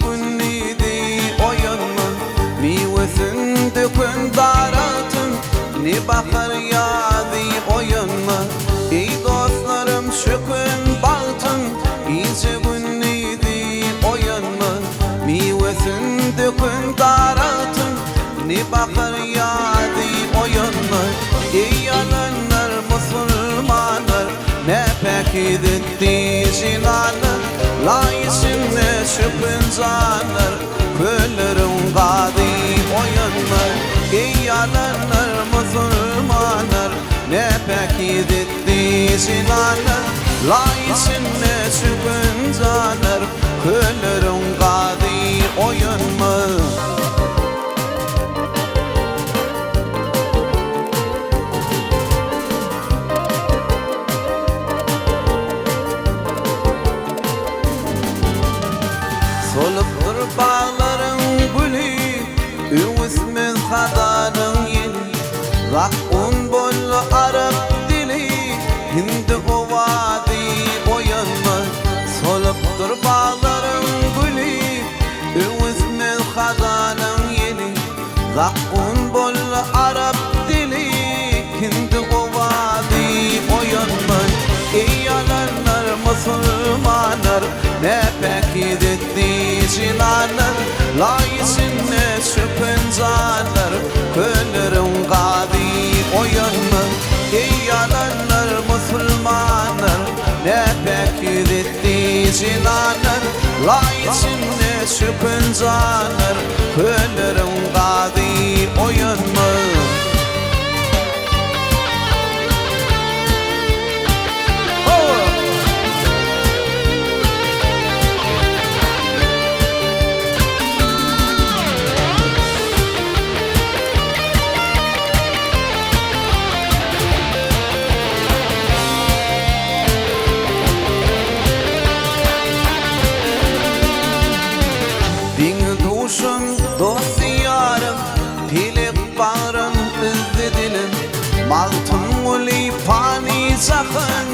günnidi oyun mu? Meyvesini dökün daratın, ne bakar yadi oyun mu? Ey dostlarım şükün baltın, iyice günnidi oyun mu? Meyvesini dökün daratın, ne bakar yadi oyun mu? Ey yalanlar Müslümanlar, ne pek edetti zinanlar, layısını şükün zanlar, köllerin gadi oyunlar. Ey yalanlar Müslümanlar, ne pek edetti zinanlar, layısını şükün zanlar, köllerin gadi oyunlar. Solup bağların gülü, üvüsmün hadanın yeli, Rakun bollu Arap dili, Hindi ovadi boyanma. Solup bağların gülü, üvüsmün hadanın yeli, Rakun bollu Arap dili, Hindi ovadi boyanma. Ey yalanlar Müslümanlar, ne pek edetti zinanlar, layısını şüphen zanlar, köllerin gadi oyunma. Ey yalanlar Müslümanlar, ne pek edetti zinanlar, layısını şüphen zanlar, köllerin gadi oyunma. Dost yarım, pilip bağrım, ızdı dilim, maltın uli pani zakın,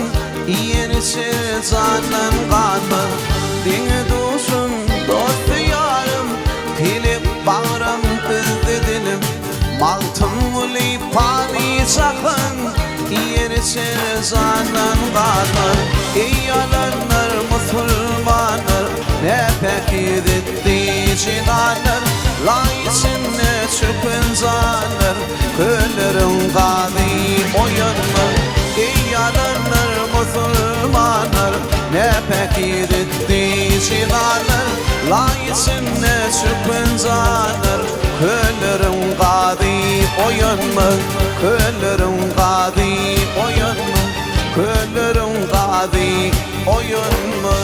iyerisi zanen kanı. Dini duşun, dost yarım, pilip bağrım, ızdı dilim, maltın uli pani zakın, iyerisi zanen kanı. Ey yalanlar Müslümanlar, ne pek edetti zinanlar, layısını şüphen zanlar, köllerin gadi oyunlar. Ey yalanlar Müslümanlar, ne pek edetti zinanlar, layısını şüphen zanlar, köllerin gadi oyunlar. Köllerin gadi oyunlar, köllerin gadi oyunlar.